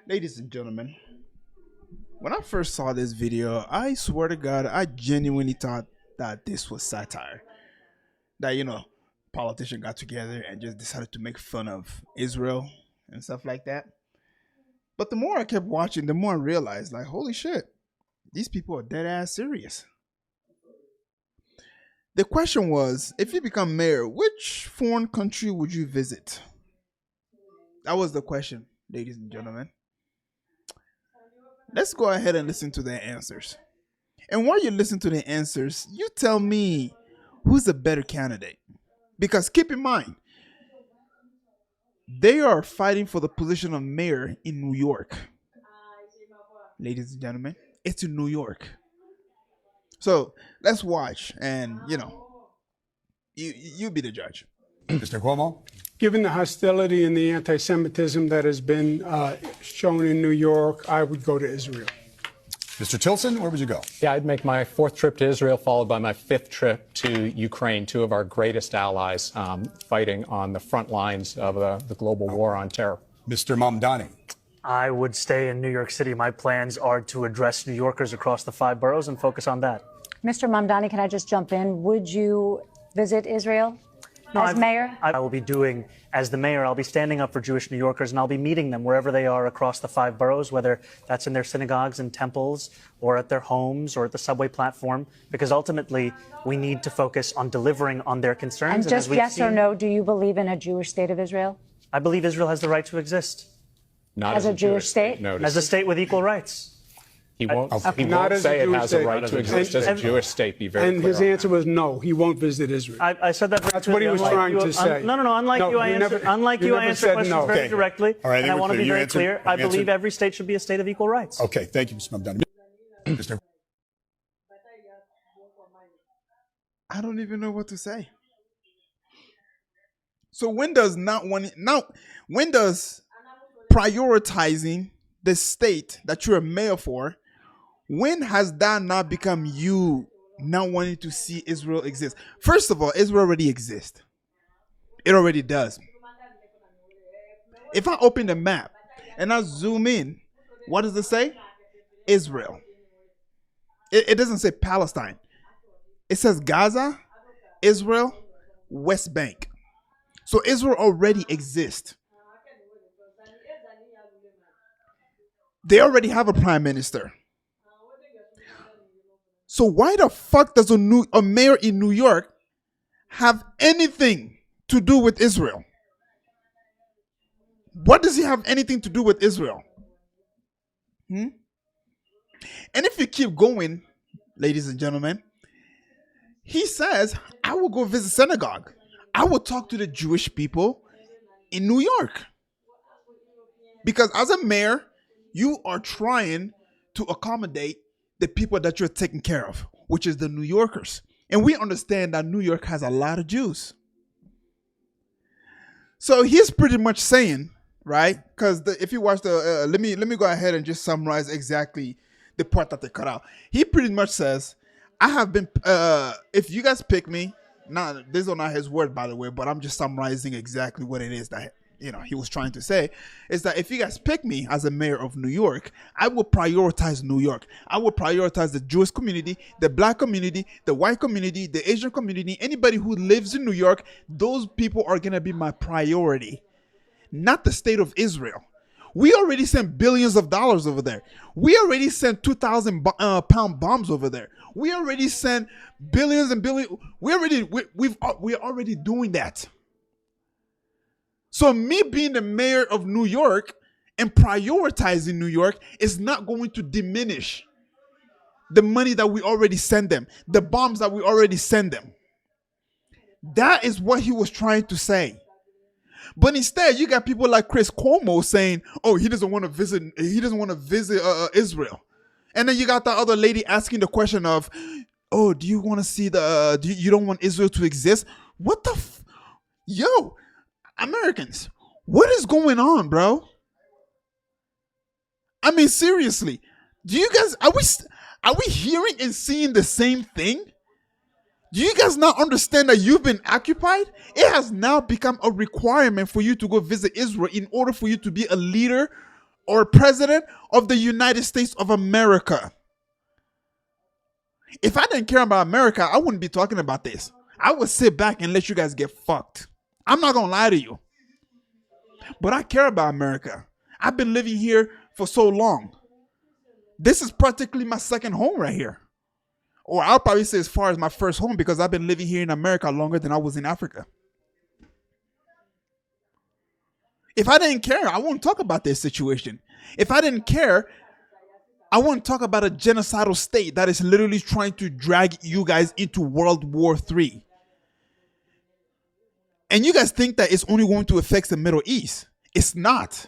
Ladies and gentlemen, when I first saw this video, I swear to God, I genuinely thought that this was satire. That, politicians got together and just decided to make fun of Israel and stuff like that. But the more I kept watching, the more I realized, like, holy shit, these people are dead ass serious. The question was, if you become mayor, which foreign country would you visit? That was the question, ladies and gentlemen. Let's go ahead and listen to their answers. And while you listen to the answers, you tell me who's a better candidate. Because keep in mind, they are fighting for the position of mayor in New York. Ladies and gentlemen, it's in New York. So let's watch and, you be the judge. Mr. Cuomo? Given the hostility and the anti-Semitism that has been shown in New York, I would go to Israel. Mr. Tilson, where would you go? Yeah, I'd make my fourth trip to Israel, followed by my fifth trip to Ukraine, two of our greatest allies fighting on the front lines of the global war on terror. Mr. Mamdani? I would stay in New York City. My plans are to address New Yorkers across the 5 boroughs and focus on that. Mr. Mamdani, can I just jump in? Would you visit Israel as mayor? I will be doing, as the mayor, I'll be standing up for Jewish New Yorkers, and I'll be meeting them wherever they are across the 5 boroughs, whether that's in their synagogues and temples or at their homes or at the subway platform, because ultimately we need to focus on delivering on their concerns. And just yes or no, do you believe in a Jewish state of Israel? I believe Israel has the right to exist. Not as a Jewish state? No, as a state with equal rights. He won't, Okay. he Not won't as a say it Jewish has state. a right to exist as a Jewish state. Be very And clear his on answer that. was no, he won't visit Israel. I said that very That's what he was clearly. trying to say. No. Unlike No, you, I you answer, never- unlike you you, I never answer said questions no. very Okay. directly, All right, and I want to be you very answered- clear. I you answered- believe every state should be a state of equal rights. Okay, thank you, Mr. Mamdani. Mr. I don't even know what to say. So when does when does prioritizing the state that you're a mayor for, when has that not become you not wanting to see Israel exist? First of all, Israel already exists. It already does. If I open the map and I zoom in, what does it say? Israel. It doesn't say Palestine. It says Gaza, Israel, West Bank. So Israel already exists. They already have a prime minister. So why the fuck does a mayor in New York have anything to do with Israel? What does he have anything to do with Israel? And if you keep going, ladies and gentlemen, he says, I will go visit synagogue. I will talk to the Jewish people in New York. Because as a mayor, you are trying to accommodate the people that you're taking care of, which is the New Yorkers. And we understand that New York has a lot of Jews. So he's pretty much saying, right? Because if you watch the, let me go ahead and just summarize exactly the part that they cut out. He pretty much says, I have been, if you guys pick me, these are not his word, by the way, but I'm just summarizing exactly what it is that he was trying to say, is that if you guys pick me as a mayor of New York, I will prioritize New York. I will prioritize the Jewish community, the black community, the white community, the Asian community, anybody who lives in New York. Those people are going to be my priority, not the state of Israel. We already sent billions of dollars over there. We already sent 2,000 pound bombs over there. We already sent billions and billions. We're already doing that. So me being the mayor of New York and prioritizing New York is not going to diminish the money that we already send them, the bombs that we already send them. That is what he was trying to say. But instead, you got people like Chris Cuomo saying, "Oh, he doesn't want to visit. He doesn't want to visit Israel." And then you got the other lady asking the question of, "Oh, do you want to see the? You don't want Israel to exist? What the? Yo, Americans, what is going on, bro? I mean, seriously, do you guys are we hearing and seeing the same thing? Do you guys not understand that you've been occupied? It has now become a requirement for you to go visit Israel in order for you to be a leader or president of the United States of America. If I didn't care about America, I wouldn't be talking about this. I would sit back and let you guys get fucked. I'm not gonna lie to you. But I care about America. I've been living here for so long. This is practically my second home right here. Or I'll probably say as far as my first home, because I've been living here in America longer than I was in Africa. If I didn't care, I wouldn't talk about this situation. If I didn't care, I wouldn't talk about a genocidal state that is literally trying to drag you guys into World War III. And you guys think that it's only going to affect the Middle East. It's not.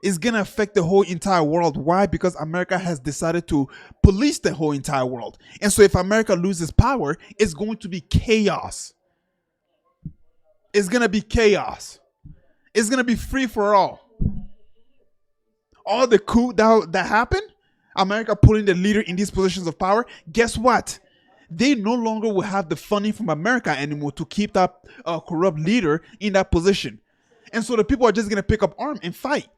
It's going to affect the whole entire world. Why? Because America has decided to police the whole entire world. And so if America loses power, it's going to be chaos. It's going to be chaos. It's going to be free for all. All the coup that happened, America putting the leader in these positions of power, guess what? They no longer will have the funding from America anymore to keep that corrupt leader in that position. And so the people are just going to pick up arms and fight.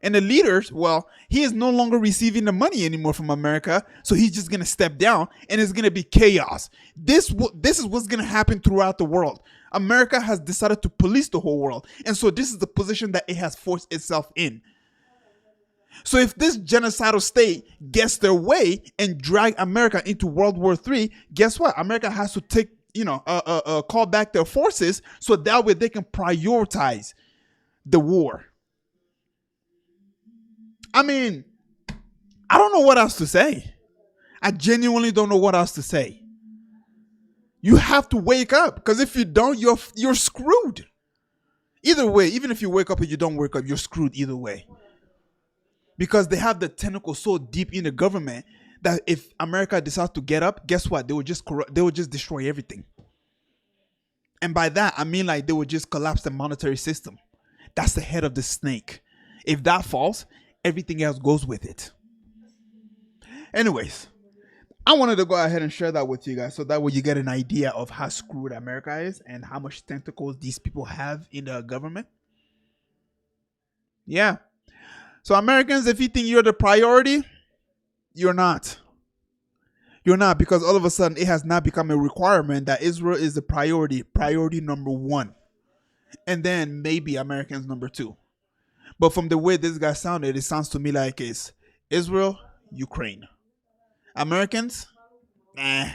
And the leaders, well, he is no longer receiving the money anymore from America, so he's just going to step down, and it's going to be chaos. This is what's going to happen throughout the world. America has decided to police the whole world, and so this is the position that it has forced itself in. So if this genocidal state gets their way and drag America into World War III, guess what? America has to take, call back their forces so that way they can prioritize the war. I mean, I don't know what else to say. I genuinely don't know what else to say. You have to wake up, because if you don't, you're screwed. Either way, even if you wake up and you don't wake up, you're screwed either way. Because they have the tentacle so deep in the government that if America decides to get up, guess what? They will just destroy everything. And by that, I mean like they will just collapse the monetary system. That's the head of the snake. If that falls, everything else goes with it. Anyways, I wanted to go ahead and share that with you guys so that way you get an idea of how screwed America is and how much tentacles these people have in the government. Yeah. So Americans, if you think you're the priority, you're not. You're not, because all of a sudden it has now become a requirement that Israel is the priority number one. And then maybe Americans number two. But from the way this guy sounded, it sounds to me like it's Israel, Ukraine. Americans? Nah.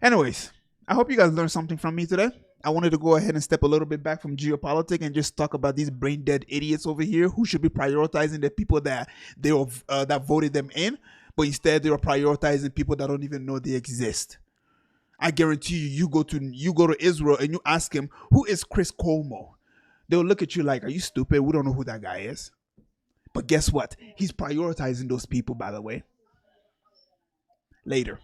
Anyways, I hope you guys learned something from me today. I wanted to go ahead and step a little bit back from geopolitics and just talk about these brain dead idiots over here who should be prioritizing the people that that voted them in, but instead they are prioritizing people that don't even know they exist. I guarantee you go to Israel and you ask him, who is Chris Cuomo? They'll look at you like, are you stupid? We don't know who that guy is. But guess what? He's prioritizing those people, by the way. Later.